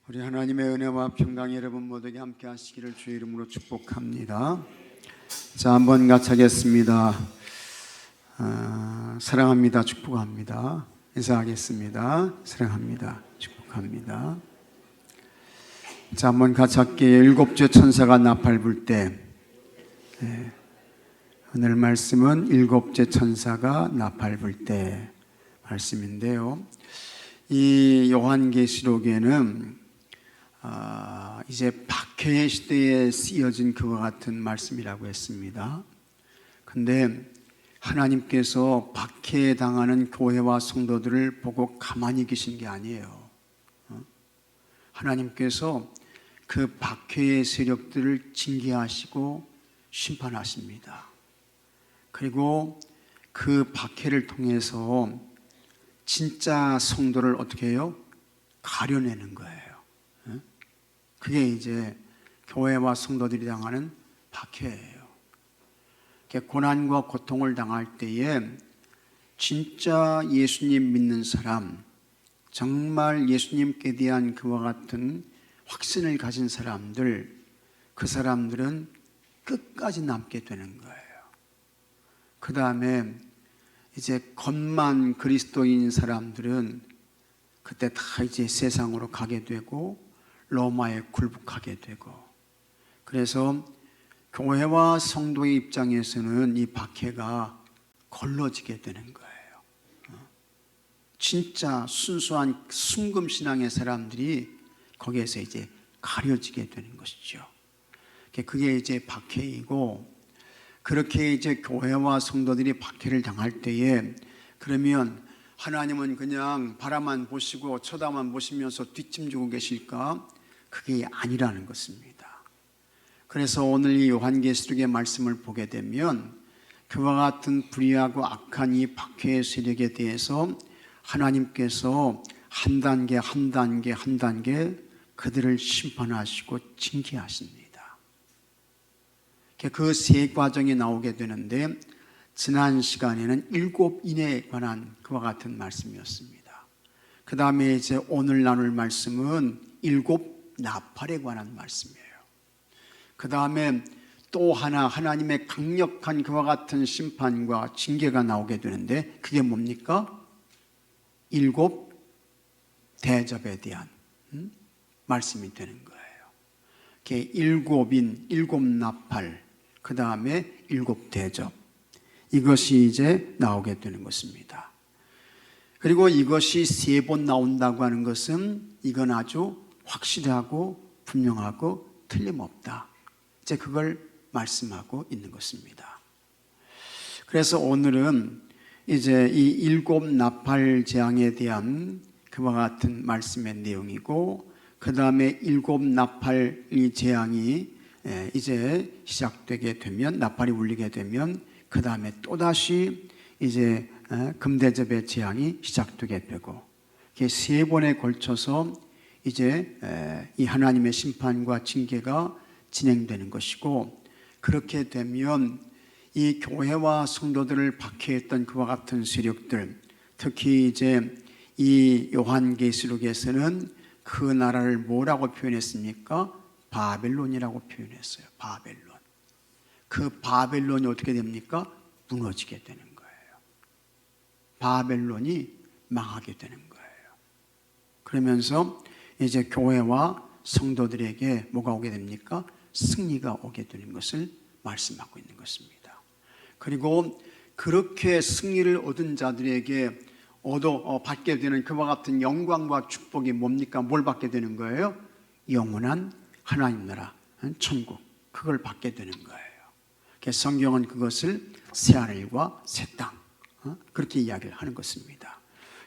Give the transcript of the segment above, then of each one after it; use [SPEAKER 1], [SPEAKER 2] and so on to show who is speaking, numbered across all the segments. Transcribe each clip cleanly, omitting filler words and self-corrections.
[SPEAKER 1] 우리 하나님의 은혜와 평강 여러분 모두에게 함께 하시기를 주의 이름으로 축복합니다. 자, 한번 같이 하겠습니다. 사랑합니다. 축복합니다. 인사하겠습니다. 사랑합니다. 축복합니다. 자, 한번 같이 할게요. 일곱째 천사가 나팔 불 때. 오늘 말씀은 일곱째 천사가 나팔 불 때 말씀인데요. 이 요한계시록에는 이제 박해의 시대에 쓰여진 그와 같은 말씀이라고 했습니다. 근데 하나님께서 박해당하는 교회와 성도들을 보고 가만히 계신 게 아니에요. 하나님께서 그 박해의 세력들을 징계하시고 심판하십니다. 그리고 그 박해를 통해서 진짜 성도를 어떻게 해요? 가려내는 거예요. 그게 이제 교회와 성도들이 당하는 박해예요. 고난과 고통을 당할 때에 진짜 예수님 믿는 사람, 정말 예수님께 대한 그와 같은 확신을 가진 사람들, 그 사람들은 끝까지 남게 되는 거예요. 그 다음에 이제 겉만 그리스도인 사람들은 그때 다 이제 세상으로 가게 되고 로마에 굴복하게 되고, 그래서 교회와 성도의 입장에서는 이 박해가 걸러지게 되는 거예요. 진짜 순수한 순금신앙의 사람들이 거기에서 이제 가려지게 되는 것이죠. 그게 이제 박해이고, 그렇게 이제 교회와 성도들이 박해를 당할 때에 그러면 하나님은 그냥 바라만 보시고 쳐다만 보시면서 뒷짐지고 계실까? 그게 아니라는 것입니다. 그래서 오늘 이 요한계시록의 말씀을 보게 되면 그와 같은 불의하고 악한 이 박해의 세력에 대해서 하나님께서 한 단계 한 단계 한 단계 그들을 심판하시고 징계하십니다. 그 세 과정이 나오게 되는데, 지난 시간에는 일곱인에 관한 그와 같은 말씀이었습니다. 그 다음에 이제 오늘 나눌 말씀은 일곱 나팔에 관한 말씀이에요. 그 다음에 또 하나 하나님의 강력한 그와 같은 심판과 징계가 나오게 되는데, 그게 뭡니까? 일곱 대접에 대한 말씀이 되는 거예요. 일곱인, 일곱 나팔, 그 다음에 일곱 대접, 이것이 이제 나오게 되는 것입니다. 그리고 이것이 세 번 나온다고 하는 것은 이건 아주 확실하고 분명하고 틀림없다, 이제 그걸 말씀하고 있는 것입니다. 그래서 오늘은 이제 이 일곱 나팔 재앙에 대한 그와 같은 말씀의 내용이고, 그 다음에 일곱 나팔 이 재앙이 이제 시작되게 되면, 나팔이 울리게 되면 그 다음에 또다시 이제 금대접의 재앙이 시작되게 되고, 세 번에 걸쳐서 이제 이 하나님의 심판과 징계가 진행되는 것이고, 그렇게 되면 이 교회와 성도들을 박해했던 그와 같은 세력들, 특히 이제 이 요한계시록에서는 그 나라를 뭐라고 표현했습니까? 바벨론이라고 표현했어요. 바벨론. 그 바벨론이 어떻게 됩니까? 무너지게 되는 거예요. 바벨론이 망하게 되는 거예요. 그러면서 이제 교회와 성도들에게 뭐가 오게 됩니까? 승리가 오게 되는 것을 말씀하고 있는 것입니다. 그리고 그렇게 승리를 얻은 자들에게 받게 되는 그와 같은 영광과 축복이 뭡니까? 뭘 받게 되는 거예요? 영원한 하나님 나라, 천국, 그걸 받게 되는 거예요. 성경은 그것을 새하늘과 새 땅, 그렇게 이야기를 하는 것입니다.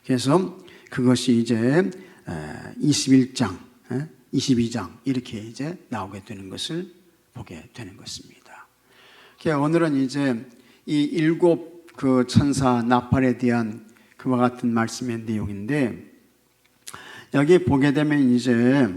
[SPEAKER 1] 그래서 그것이 이제 21장, 22장 이렇게 이제 나오게 되는 것을 보게 되는 것입니다. 오늘은 이제 이 일곱 그 천사 나팔에 대한 그와 같은 말씀의 내용인데, 여기 보게 되면 이제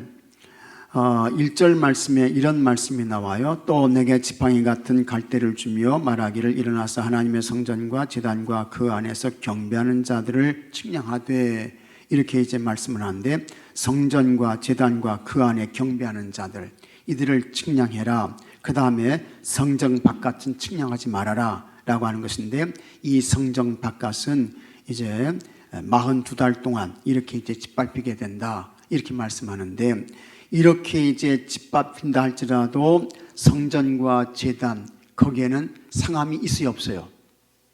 [SPEAKER 1] 1절 말씀에 이런 말씀이 나와요. 또 내게 지팡이 같은 갈대를 주며 말하기를 일어나서 하나님의 성전과 제단과 그 안에서 경배하는 자들을 측량하되 이렇게 이제 말씀을 하는데, 성전과 제단과 그 안에 경배하는 자들, 이들을 측량해라. 그 다음에 성전 바깥은 측량하지 말아라 라고 하는 것인데, 이 성전 바깥은 이제 42달 동안 이렇게 이제 짓밟히게 된다, 이렇게 말씀하는데, 이렇게 이제 짓밟힌다 할지라도 성전과 제단, 거기에는 상함이 있어요, 없어요?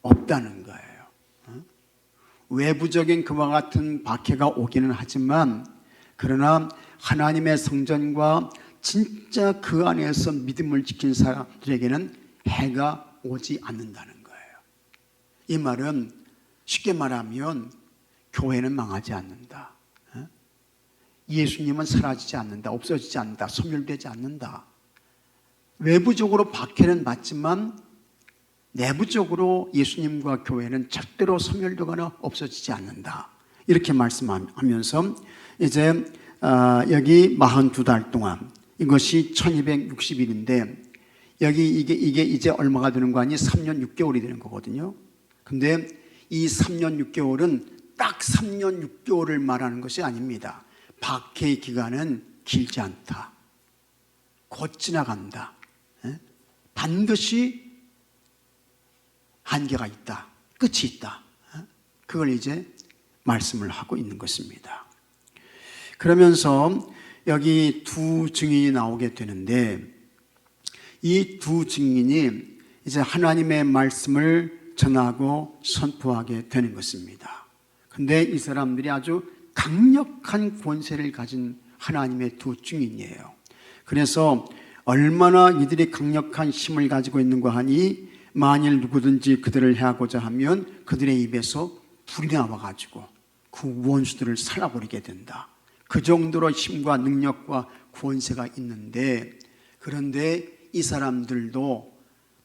[SPEAKER 1] 없다는 거예요. 외부적인 그와 같은 박해가 오기는 하지만, 그러나 하나님의 성전과 진짜 그 안에서 믿음을 지킨 사람들에게는 해가 오지 않는다는 거예요. 이 말은 쉽게 말하면 교회는 망하지 않는다, 예수님은 사라지지 않는다, 없어지지 않는다, 소멸되지 않는다. 외부적으로 박해는 맞지만 내부적으로 예수님과 교회는 절대로 소멸되거나 없어지지 않는다, 이렇게 말씀하면서 이제 여기 42달 동안, 이것이 1260일인데 여기 이게 이제 얼마가 되는 거 아니? 3년 6개월이 되는 거거든요. 근데 이 3년 6개월은 딱 3년 6개월을 말하는 것이 아닙니다. 박해의 기간은 길지 않다, 곧 지나간다, 반드시 한계가 있다, 끝이 있다, 그걸 이제 말씀을 하고 있는 것입니다. 그러면서 여기 두 증인이 나오게 되는데, 이 두 증인이 이제 하나님의 말씀을 전하고 선포하게 되는 것입니다. 근데 이 사람들이 아주 강력한 권세를 가진 하나님의 두 증인이에요. 그래서 얼마나 이들이 강력한 힘을 가지고 있는가 하니, 만일 누구든지 그들을 해하고자 하면 그들의 입에서 불이 나와가지고 그 원수들을 살아버리게 된다. 그 정도로 힘과 능력과 권세가 있는데, 그런데 이 사람들도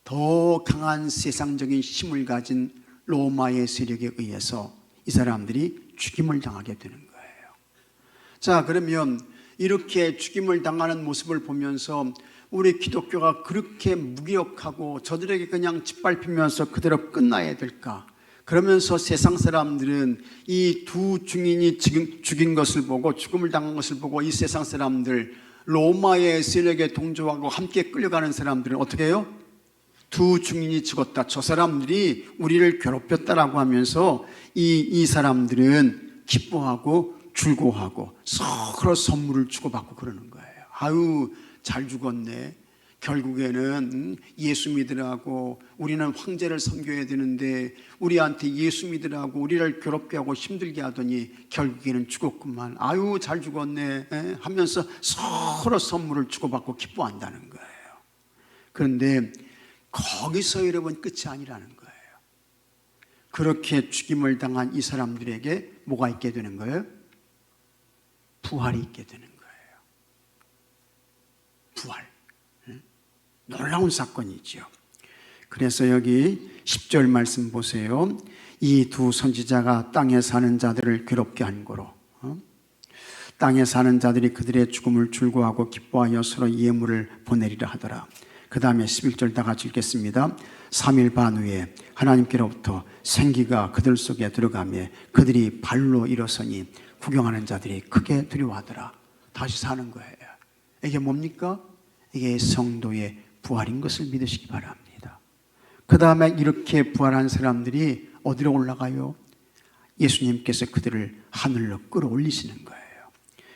[SPEAKER 1] 더 강한 세상적인 힘을 가진 로마의 세력에 의해서 이 사람들이 죽임을 당하게 되는 거예요. 자, 그러면 이렇게 죽임을 당하는 모습을 보면서 우리 기독교가 그렇게 무기력하고 저들에게 그냥 짓밟히면서 그대로 끝나야 될까? 그러면서 세상 사람들은 이 두 증인이 지금 죽인 것을 보고, 죽음을 당한 것을 보고, 이 세상 사람들, 로마의 세력에 동조하고 함께 끌려가는 사람들은 어떻게 해요? 두 증인이 죽었다, 저 사람들이 우리를 괴롭혔다라고 하면서 이 사람들은 기뻐하고 즐거워하고 서로 선물을 주고받고 그러는 거예요. 아유, 잘 죽었네. 결국에는 예수 믿으라고, 우리는 황제를 섬겨야 되는데 우리한테 예수 믿으라고 우리를 괴롭게 하고 힘들게 하더니 결국에는 죽었구만. 아유, 잘 죽었네 하면서 서로 선물을 주고받고 기뻐한다는 거예요. 그런데 거기서 여러분 끝이 아니라는 거예요. 그렇게 죽임을 당한 이 사람들에게 뭐가 있게 되는 거예요? 부활이 있게 되는 거예요. 부활. 놀라운 사건이죠. 그래서 여기 10절 말씀 보세요. 이 두 선지자가 땅에 사는 자들을 괴롭게 한 거로, 땅에 사는 자들이 그들의 죽음을 즐거워하고 기뻐하여 서로 예물을 보내리라 하더라. 그 다음에 11절 다 같이 읽겠습니다. 3일 반 후에 하나님께로부터 생기가 그들 속에 들어가며 그들이 발로 일어서니 구경하는 자들이 크게 두려워하더라. 다시 사는 거예요. 이게 뭡니까? 이게 성도의 부활인 것을 믿으시기 바랍니다. 그 다음에 이렇게 부활한 사람들이 어디로 올라가요? 예수님께서 그들을 하늘로 끌어올리시는 거예요.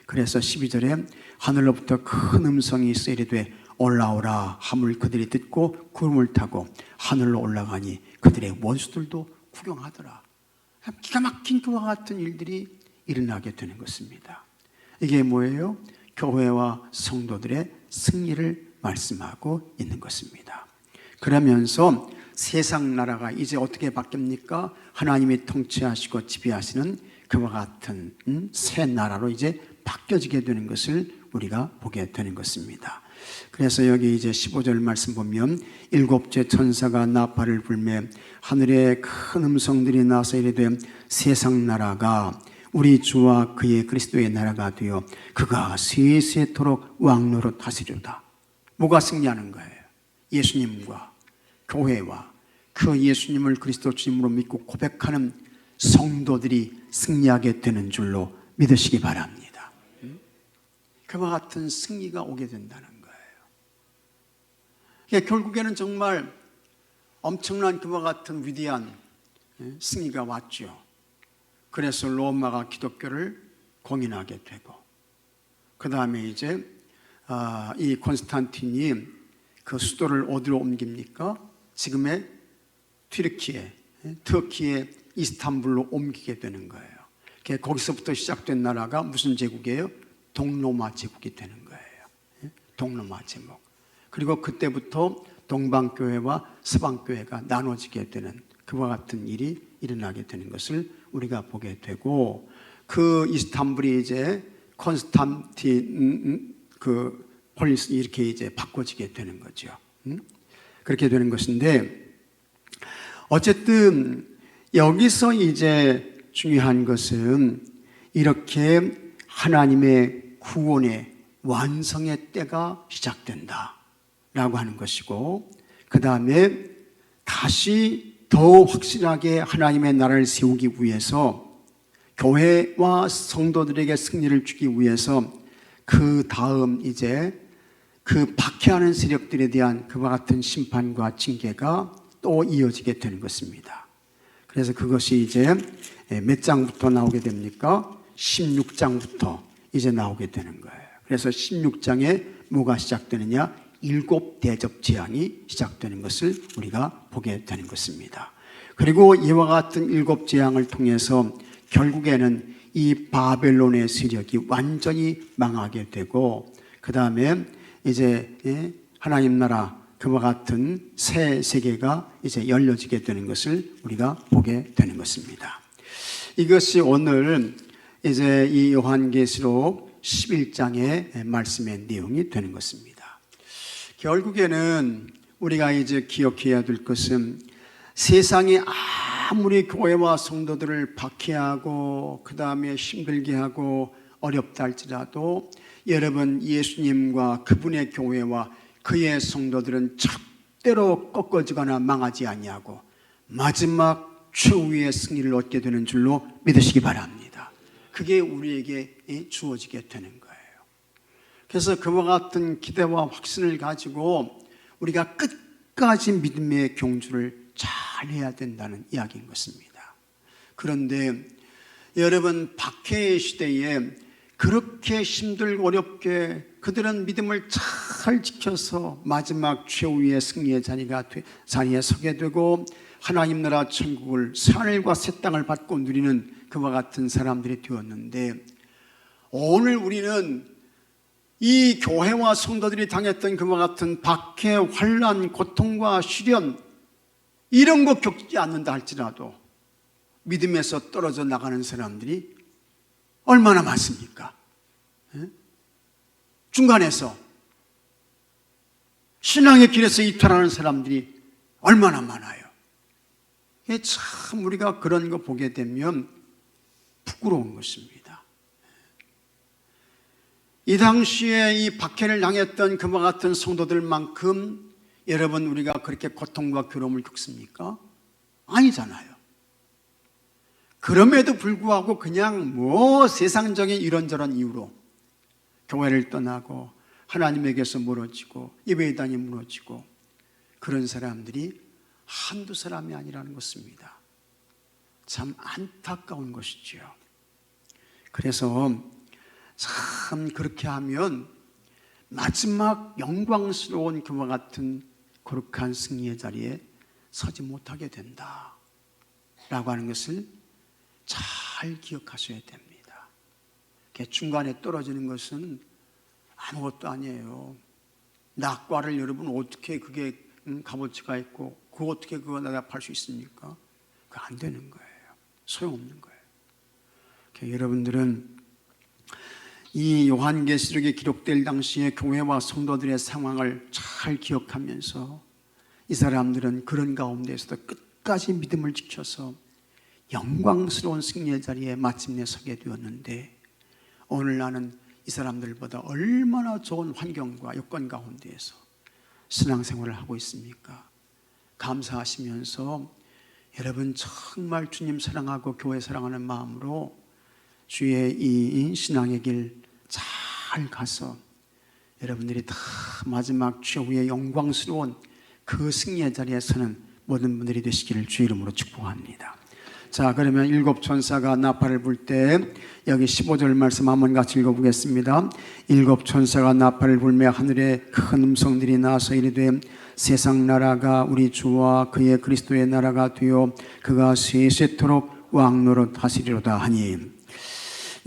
[SPEAKER 1] 그래서 12절에 하늘로부터 큰 음성이 있어 이르되 올라오라 함을 그들이 듣고 구름을 타고 하늘로 올라가니 그들의 원수들도 구경하더라. 기가 막힌 그와 같은 일들이 일어나게 되는 것입니다. 이게 뭐예요? 교회와 성도들의 승리를 말씀하고 있는 것입니다. 그러면서 세상 나라가 이제 어떻게 바뀝니까? 하나님이 통치하시고 지배하시는 그와 같은 새 나라로 이제 바뀌어지게 되는 것을 우리가 보게 되는 것입니다. 그래서 여기 이제 15절 말씀 보면 일곱째 천사가 나팔을 불매 하늘에 큰 음성들이 나서 이르되 세상 나라가 우리 주와 그의 그리스도의 나라가 되어 그가 세세토록 왕노릇 하시리로다. 뭐가 승리하는 거예요? 예수님과 교회와 그 예수님을 그리스도 주님으로 믿고 고백하는 성도들이 승리하게 되는 줄로 믿으시기 바랍니다. 그와 같은 승리가 오게 된다는 거예요. 결국에는 정말 엄청난 그와 같은 위대한 승리가 왔죠. 그래서 로마가 기독교를 공인하게 되고, 그 다음에 이제 이 콘스탄틴이 그 수도를 어디로 옮깁니까? 지금의 터키의 이스탄불로 옮기게 되는 거예요. 거기서부터 시작된 나라가 무슨 제국이에요? 동로마 제국이 되는 거예요. 동로마 제국. 그리고 그때부터 동방교회와 서방교회가 나눠지게 되는 그와 같은 일이 일어나게 되는 것을 우리가 보게 되고, 그 이스탄불이 이제 콘스탄틴 그 폴리스 이렇게 이제 바꿔지게 되는 거죠. 그렇게 되는 것인데, 어쨌든 여기서 이제 중요한 것은 이렇게 하나님의 구원의 완성의 때가 시작된다라고 하는 것이고, 그 다음에 다시 더 확실하게 하나님의 나라를 세우기 위해서, 교회와 성도들에게 승리를 주기 위해서 그 다음 이제 그 박해하는 세력들에 대한 그와 같은 심판과 징계가 또 이어지게 되는 것입니다. 그래서 그것이 이제 몇 장부터 나오게 됩니까? 16장부터 이제 나오게 되는 거예요. 그래서 16장에 뭐가 시작되느냐? 7 대접 재앙이 시작되는 것을 우리가 보게 되는 것입니다. 그리고 이와 같은 7 재앙을 통해서 결국에는 이 바벨론의 세력이 완전히 망하게 되고, 그 다음에 이제 하나님 나라 그와 같은 새 세계가 이제 열려지게 되는 것을 우리가 보게 되는 것입니다. 이것이 오늘 이제 이 요한계시록 11장의 말씀의 내용이 되는 것입니다. 결국에는 우리가 이제 기억해야 될 것은, 세상이 아무리 교회와 성도들을 박해하고 그 다음에 힘들게 하고 어렵다 할지라도, 여러분 예수님과 그분의 교회와 그의 성도들은 절대로 꺾어지거나 망하지 아니하고 마지막 최후의 승리를 얻게 되는 줄로 믿으시기 바랍니다. 그게 우리에게 주어지게 되는 거예요. 그래서 그와 같은 기대와 확신을 가지고 우리가 끝까지 믿음의 경주를 잘 해야 된다는 이야기인 것입니다. 그런데 여러분, 박해의 시대에 그렇게 힘들고 어렵게 그들은 믿음을 잘 지켜서 마지막 최후의 승리의 자리에 서게 되고, 하나님 나라 천국을, 새하늘과 새 땅을 받고 누리는 그와 같은 사람들이 되었는데, 오늘 우리는 이 교회와 성도들이 당했던 그와 같은 박해, 환난, 고통과 시련, 이런 거 겪지 않는다 할지라도 믿음에서 떨어져 나가는 사람들이 얼마나 많습니까? 중간에서 신앙의 길에서 이탈하는 사람들이 얼마나 많아요. 참 우리가 그런 거 보게 되면 부끄러운 것입니다. 이 당시에 이 박해를 당했던 그와 같은 성도들만큼 여러분 우리가 그렇게 고통과 괴로움을 겪습니까? 아니잖아요. 그럼에도 불구하고 그냥 세상적인 이런저런 이유로 교회를 떠나고 하나님에게서 멀어지고 예배당이 무너지고, 그런 사람들이 한두 사람이 아니라는 것입니다. 참 안타까운 것이죠. 그래서 참 그렇게 하면 마지막 영광스러운 그와 같은 거룩한 승리의 자리에 서지 못하게 된다 라고 하는 것을 잘 기억하셔야 됩니다. 중간에 떨어지는 것은 아무것도 아니에요. 낙과를 여러분 어떻게 그게 값어치가 있고 그거 어떻게 그거 대답할 수 있습니까? 그거 안 되는 거예요. 소용없는 거예요. 여러분들은 이 요한계시록에 기록될 당시에 교회와 성도들의 상황을 잘 기억하면서, 이 사람들은 그런 가운데서도 끝까지 믿음을 지켜서 영광스러운 승리의 자리에 마침내 서게 되었는데, 오늘 나는 이 사람들보다 얼마나 좋은 환경과 여건 가운데에서 신앙생활을 하고 있습니까? 감사하시면서 여러분 정말 주님 사랑하고 교회 사랑하는 마음으로 주의 이 신앙의 길 잘 가서 여러분들이 다 마지막 최후의 영광스러운 그 승리의 자리에 서는 모든 분들이 되시기를 주의 이름으로 축복합니다. 자, 그러면 일곱 천사가 나팔을 불 때 여기 15절 말씀 한번 같이 읽어보겠습니다. 일곱 천사가 나팔을 불며 하늘에 큰 음성들이 나서 이르되 세상 나라가 우리 주와 그의 그리스도의 나라가 되어 그가 세세토록 왕노릇 하시리로다 하니,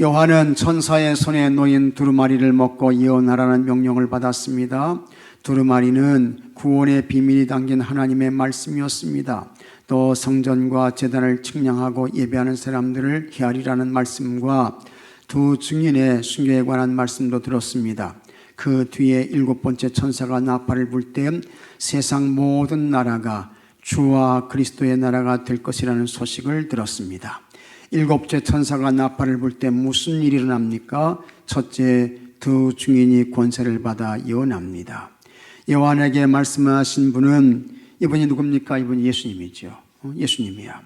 [SPEAKER 1] 요한은 천사의 손에 놓인 두루마리를 먹고 예언하라는 명령을 받았습니다. 두루마리는 구원의 비밀이 담긴 하나님의 말씀이었습니다. 또 성전과 제단을 측량하고 예배하는 사람들을 헤아리라는 말씀과 두 증인의 순교에 관한 말씀도 들었습니다. 그 뒤에 일곱 번째 천사가 나팔을 불 때 세상 모든 나라가 주와 그리스도의 나라가 될 것이라는 소식을 들었습니다. 일곱째 천사가 나팔을 불 때 무슨 일이 일어납니까? 첫째, 두 증인이 권세를 받아 예언합니다. 요한에게 말씀하신 분은 이분이 누굽니까? 이분이 예수님이죠. 예수님이야.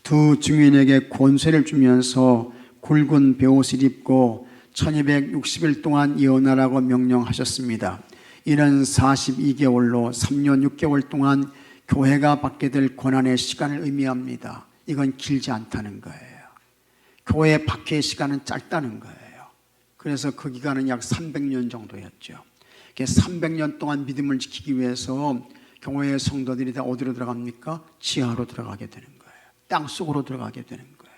[SPEAKER 1] 두 증인에게 권세를 주면서 굵은 베옷을 입고 1260일 동안 예언하라고 명령하셨습니다. 이는 42개월로 3년 6개월 동안 교회가 받게 될 고난의 시간을 의미합니다. 이건 길지 않다는 거예요. 교회 박해의 시간은 짧다는 거예요. 그래서 그 기간은 약 300년 정도였죠. 300년 동안 믿음을 지키기 위해서 교회의 성도들이 다 어디로 들어갑니까? 지하로 들어가게 되는 거예요. 땅 속으로 들어가게 되는 거예요.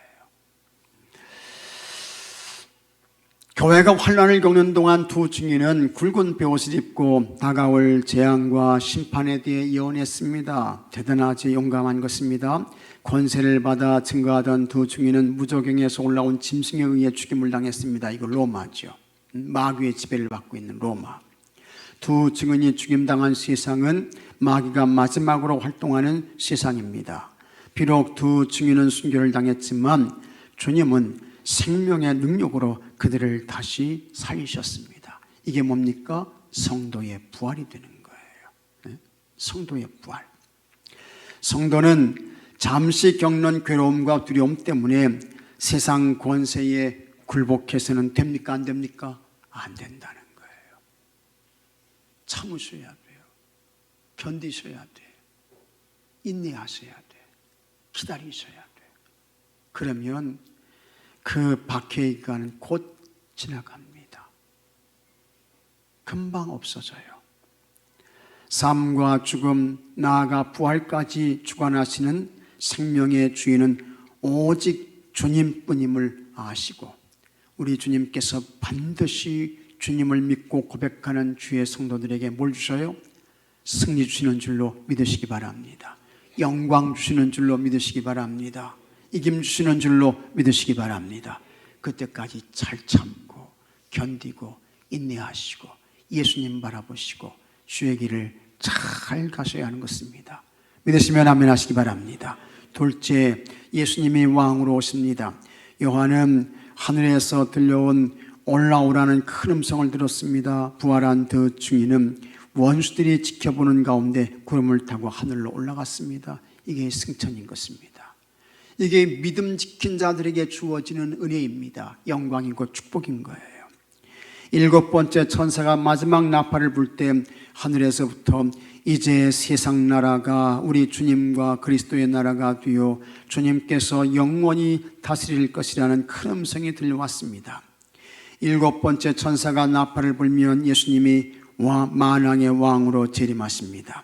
[SPEAKER 1] 교회가 환난을 겪는 동안 두 증인은 굵은 베옷을 입고 다가올 재앙과 심판에 대해 예언했습니다. 대단하지 용감한 것입니다. 권세를 받아 증거하던 두 증인은 무저경에서 올라온 짐승에 의해 죽임을 당했습니다. 이거 로마죠. 마귀의 지배를 받고 있는 로마. 두 증인이 죽임당한 세상은 마귀가 마지막으로 활동하는 세상입니다. 비록 두 증인은 순교를 당했지만 주님은 생명의 능력으로 그들을 다시 살리셨습니다. 이게 뭡니까? 성도의 부활이 되는 거예요. 성도의 부활. 성도는 잠시 겪는 괴로움과 두려움 때문에 세상 권세에 굴복해서는 됩니까? 안 됩니까? 안 된다는 거예요. 참으셔야 돼요. 견디셔야 돼요. 인내하셔야 돼요. 기다리셔야 돼요. 그러면 그 박해의 기간은 곧 지나갑니다. 금방 없어져요. 삶과 죽음, 나아가 부활까지 주관하시는 생명의 주인은 오직 주님뿐임을 아시고 우리 주님께서 반드시 주님을 믿고 고백하는 주의 성도들에게 뭘 주셔요? 승리 주시는 줄로 믿으시기 바랍니다. 영광 주시는 줄로 믿으시기 바랍니다. 이김 주시는 줄로 믿으시기 바랍니다. 그때까지 잘 참고 견디고 인내하시고 예수님 바라보시고 주의 길을 잘 가셔야 하는 것입니다. 믿으시면 아멘 하시기 바랍니다. 둘째, 예수님이 왕으로 오십니다. 요한은 하늘에서 들려온 올라오라는 큰 음성을 들었습니다. 부활한 두 증인은 원수들이 지켜보는 가운데 구름을 타고 하늘로 올라갔습니다. 이게 승천인 것입니다. 이게 믿음 지킨 자들에게 주어지는 은혜입니다. 영광이고 축복인 거예요. 일곱 번째 천사가 마지막 나팔을 불 때 하늘에서부터 이제 세상 나라가 우리 주님과 그리스도의 나라가 되어 주님께서 영원히 다스릴 것이라는 큰 음성이 들려왔습니다. 일곱 번째 천사가 나팔을 불면 예수님이 만왕의 왕으로 재림하십니다.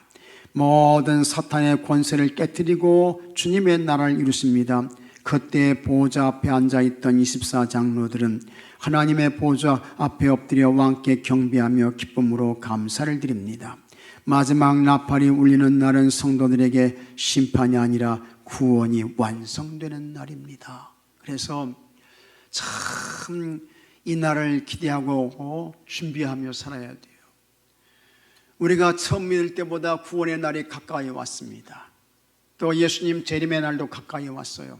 [SPEAKER 1] 모든 사탄의 권세를 깨뜨리고 주님의 나라를 이루십니다. 그때 보호자 앞에 앉아있던 24장로들은 하나님의 보호자 앞에 엎드려 왕께 경배하며 기쁨으로 감사를 드립니다. 마지막 나팔이 울리는 날은 성도들에게 심판이 아니라 구원이 완성되는 날입니다. 그래서 참 이 날을 기대하고 준비하며 살아야 돼요. 우리가 처음 믿을 때보다 구원의 날이 가까이 왔습니다. 또 예수님 재림의 날도 가까이 왔어요.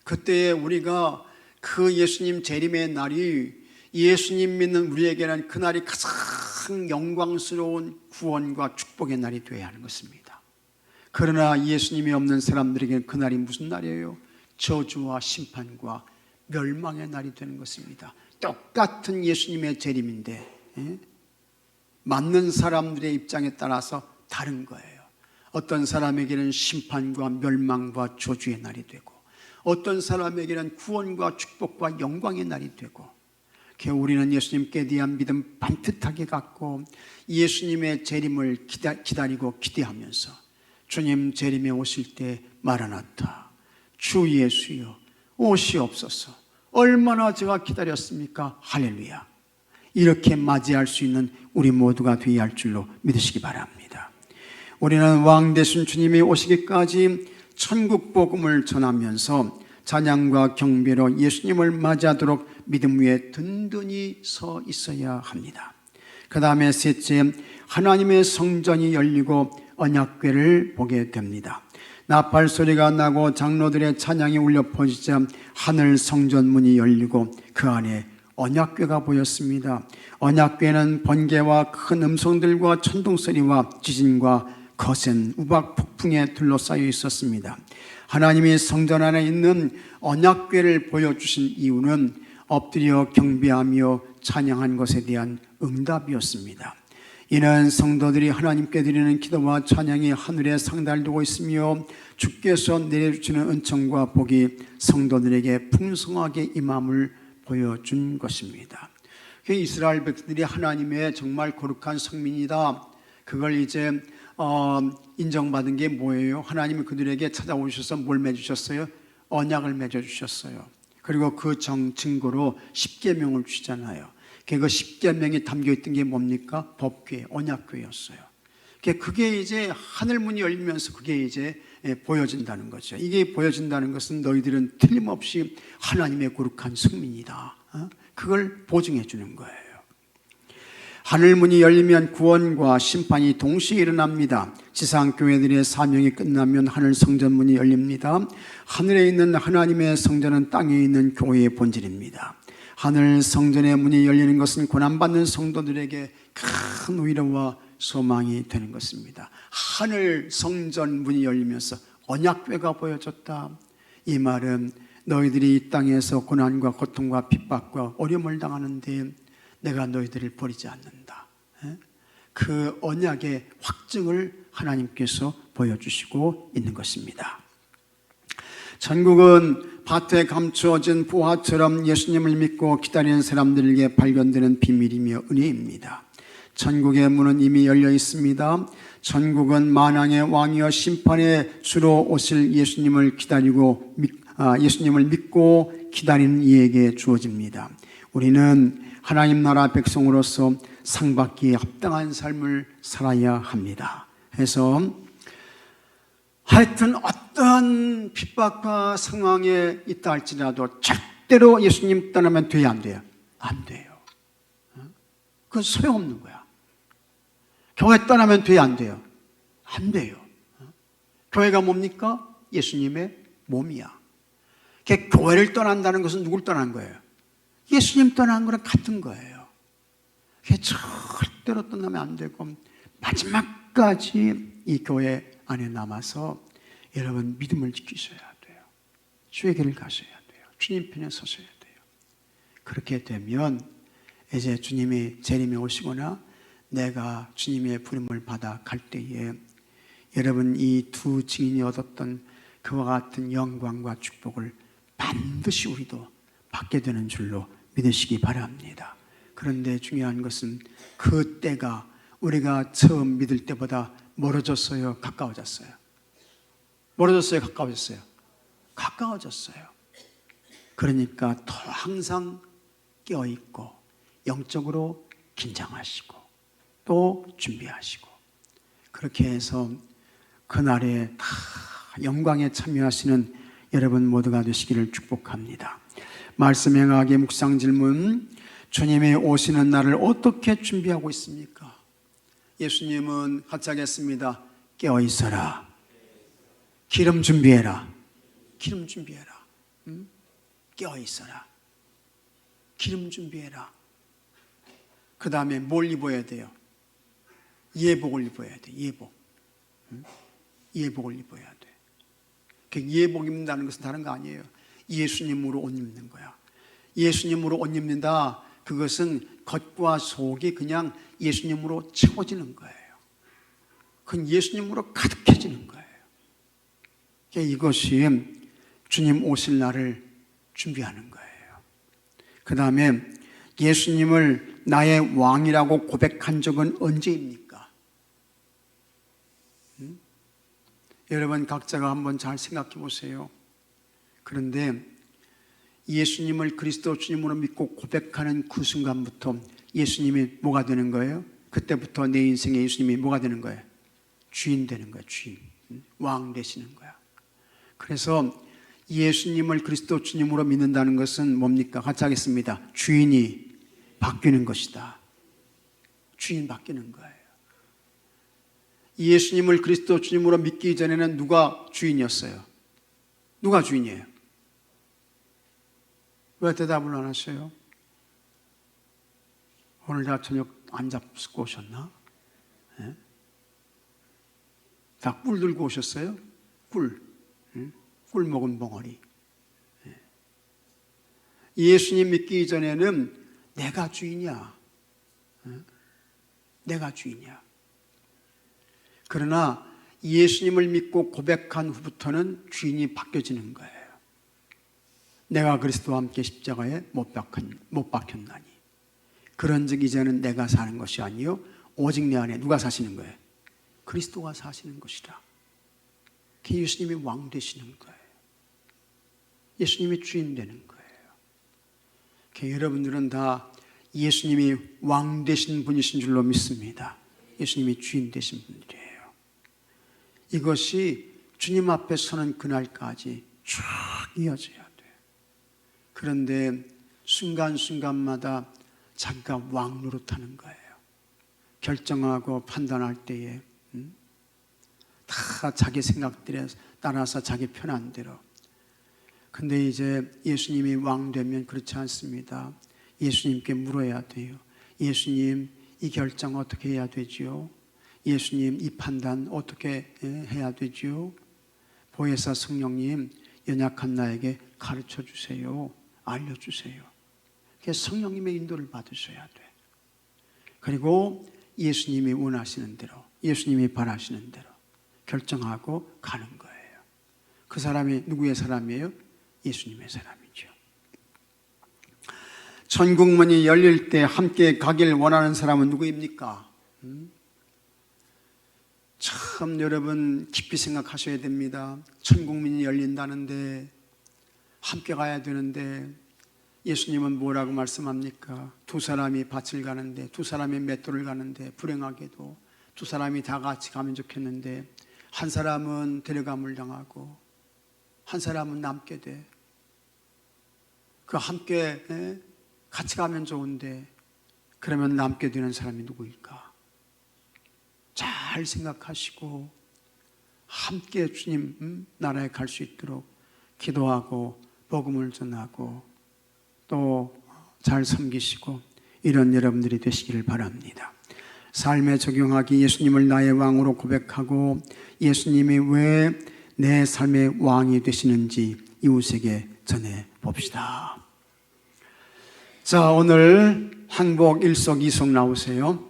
[SPEAKER 1] 그때 우리가 그 예수님 재림의 날이 예수님 믿는 우리에게는 그 날이 가장 영광스러운 구원과 축복의 날이 되어야 하는 것입니다. 그러나 예수님이 없는 사람들에게는 그날이 무슨 날이에요? 저주와 심판과 멸망의 날이 되는 것입니다. 똑같은 예수님의 재림인데 맞는 사람들의 입장에 따라서 다른 거예요. 어떤 사람에게는 심판과 멸망과 저주의 날이 되고, 어떤 사람에게는 구원과 축복과 영광의 날이 되고, 우리는 예수님께 대한 믿음 반듯하게 갖고 예수님의 재림을 기다리고 기대하면서 주님 재림에 오실 때 마라나타, 주 예수여 오시옵소서, 얼마나 제가 기다렸습니까? 할렐루야. 이렇게 맞이할 수 있는 우리 모두가 되어야 할 줄로 믿으시기 바랍니다. 우리는 왕 되신 주님이 오시기까지 천국 복음을 전하면서 찬양과 경배로 예수님을 맞이하도록 믿음 위에 든든히 서 있어야 합니다. 그 다음에 셋째, 하나님의 성전이 열리고 언약궤를 보게 됩니다. 나팔 소리가 나고 장로들의 찬양이 울려 퍼지자 하늘 성전 문이 열리고 그 안에 언약궤가 보였습니다. 언약궤는 번개와 큰 음성들과 천둥소리와 지진과 거센 우박 폭풍에 둘러싸여 있었습니다. 하나님이 성전 안에 있는 언약궤를 보여주신 이유는 엎드려 경배하며 찬양한 것에 대한 응답이었습니다. 이는 성도들이 하나님께 드리는 기도와 찬양이 하늘에 상달되고 있으며 주께서 내려주시는 은총과 복이 성도들에게 풍성하게 임함을 보여준 것입니다. 이스라엘 백성들이 하나님의 정말 거룩한 성민이다, 그걸 이제 인정받은 게 뭐예요? 하나님이 그들에게 찾아오셔서 뭘 맺으셨어요? 언약을 맺어주셨어요. 그리고 그 증거로 십계명을 주시잖아요. 그 십계명이 담겨있던 게 뭡니까? 법궤, 언약궤였어요. 그게 이제 하늘문이 열리면서 그게 이제 보여진다는 거죠. 이게 보여진다는 것은 너희들은 틀림없이 하나님의 거룩한 성민이다, 그걸 보증해 주는 거예요. 하늘문이 열리면 구원과 심판이 동시에 일어납니다. 지상교회들의 사명이 끝나면 하늘 성전문이 열립니다. 하늘에 있는 하나님의 성전은 땅에 있는 교회의 본질입니다. 하늘 성전의 문이 열리는 것은 고난받는 성도들에게 큰 위로와 소망이 되는 것입니다. 하늘 성전 문이 열리면서 언약궤가 보여졌다. 이 말은 너희들이 이 땅에서 고난과 고통과 핍박과 어려움을 당하는데 내가 너희들을 버리지 않는다, 그 언약의 확증을 하나님께서 보여주시고 있는 것입니다. 천국은 밭에 감추어진 보화처럼 예수님을 믿고 기다리는 사람들에게 발견되는 비밀이며 은혜입니다. 천국의 문은 이미 열려 있습니다. 천국은 만왕의 왕이여 심판의 주로 오실 예수님을 믿고 기다리는 이에게 주어집니다. 우리는 하나님 나라 백성으로서 상받기에 합당한 삶을 살아야 합니다. 해서 하여튼 어떤 핍박과 상황에 있다 할지라도 절대로 예수님 떠나면 돼야 안 돼요? 안 돼요. 그건 소용없는 거야. 교회 떠나면 돼야 안 돼요? 안 돼요. 교회가 뭡니까? 예수님의 몸이야. 교회를 떠난다는 것은 누굴 떠난 거예요? 예수님 떠난 거랑 같은 거예요. 절대로 떠나면 안 되고 마지막까지 이 교회 안에 남아서 여러분 믿음을 지키셔야 돼요. 주의 길을 가셔야 돼요. 주님 편에 서셔야 돼요. 그렇게 되면 이제 주님이 재림에 오시거나 내가 주님의 부름을 받아 갈 때에 여러분 이 두 증인이 얻었던 그와 같은 영광과 축복을 반드시 우리도 받게 되는 줄로 믿으시기 바랍니다. 그런데 중요한 것은 그 때가 우리가 처음 믿을 때보다 멀어졌어요? 가까워졌어요? 멀어졌어요? 가까워졌어요? 가까워졌어요. 그러니까 더 항상 깨어있고 영적으로 긴장하시고 또 준비하시고 그렇게 해서 그날에 다 영광에 참여하시는 여러분 모두가 되시기를 축복합니다. 말씀 행하기 묵상 질문, 주님이 오시는 날을 어떻게 준비하고 있습니까? 예수님은 하차하겠습니다. 깨어 있어라. 기름 준비해라. 기름 준비해라. 깨어 있어라. 기름 준비해라. 그 다음에 뭘 입어야 돼요? 예복을 입어야 돼. 예복. 예복을 입어야 돼. 그 예복 입는다는 것은 다른 거 아니에요. 예수님으로 옷 입는 거야. 예수님으로 옷 입는다. 그것은 겉과 속이 그냥 예수님으로 채워지는 거예요. 그건 예수님으로 가득해지는 거예요. 이것이 주님 오실 날을 준비하는 거예요. 그 다음에 예수님을 나의 왕이라고 고백한 적은 언제입니까? 여러분 각자가 한번 잘 생각해 보세요. 그런데 예수님을 그리스도 주님으로 믿고 고백하는 그 순간부터 예수님이 뭐가 되는 거예요? 그때부터 내 인생에 예수님이 뭐가 되는 거예요? 주인 되는 거예요. 주인. 왕 되시는 거야. 그래서 예수님을 그리스도 주님으로 믿는다는 것은 뭡니까? 같이 하겠습니다. 주인이 바뀌는 것이다. 주인 바뀌는 거예요. 예수님을 그리스도 주님으로 믿기 전에는 누가 주인이었어요? 누가 주인이에요? 왜 대답을 안 하셔요? 오늘 다 저녁 안 잡수고 오셨나? 네? 다 꿀 들고 오셨어요? 꿀. 꿀 먹은 벙어리. 예수님 믿기 전에는 내가 주인이야. 내가 주인이야. 그러나 예수님을 믿고 고백한 후부터는 주인이 바뀌어지는 거예요. 내가 그리스도와 함께 십자가에 못 박혔나니. 그런즉 이제는 내가 사는 것이 아니요 오직 내 안에 누가 사시는 거예요? 그리스도가 사시는 것이라. 예수님이 왕 되시는 거예요. 예수님이 주인 되는 거예요. 여러분들은 다 예수님이 왕 되신 분이신 줄로 믿습니다. 예수님이 주인 되신 분들이에요. 이것이 주님 앞에 서는 그날까지 쭉 이어져야 돼요. 그런데 순간순간마다 자기가 왕 노릇하는 거예요. 결정하고 판단할 때에 다 자기 생각들에 따라서 자기 편한 대로. 근데 이제 예수님이 왕 되면 그렇지 않습니다. 예수님께 물어야 돼요. 예수님, 이 결정 어떻게 해야 되지요? 예수님, 이 판단 어떻게 해야 되지요? 보혜사 성령님, 연약한 나에게 가르쳐 주세요. 알려주세요. 성령님의 인도를 받으셔야 돼. 그리고 예수님이 원하시는 대로, 예수님이 바라시는 대로 결정하고 가는 거예요. 그 사람이 누구의 사람이에요? 예수님의 사람이죠. 천국문이 열릴 때 함께 가길 원하는 사람은 누구입니까? 참 여러분 깊이 생각하셔야 됩니다. 천국문이 열린다는데 함께 가야 되는데 예수님은 뭐라고 말씀합니까? 두 사람이 밭을 가는데, 두 사람이 맷돌을 가는데, 불행하게도 두 사람이 다 같이 가면 좋겠는데 한 사람은 데려감을 당하고 한 사람은 남게 돼. 그 함께 같이 가면 좋은데 그러면 남게 되는 사람이 누구일까? 잘 생각하시고 함께 주님 나라에 갈 수 있도록 기도하고 복음을 전하고 또 잘 섬기시고 이런 여러분들이 되시기를 바랍니다. 삶에 적용하기 예수님을 나의 왕으로 고백하고 예수님이 왜 내 삶의 왕이 되시는지 이웃에게 전해 봅시다. 자, 오늘 항복 일석이석 나오세요.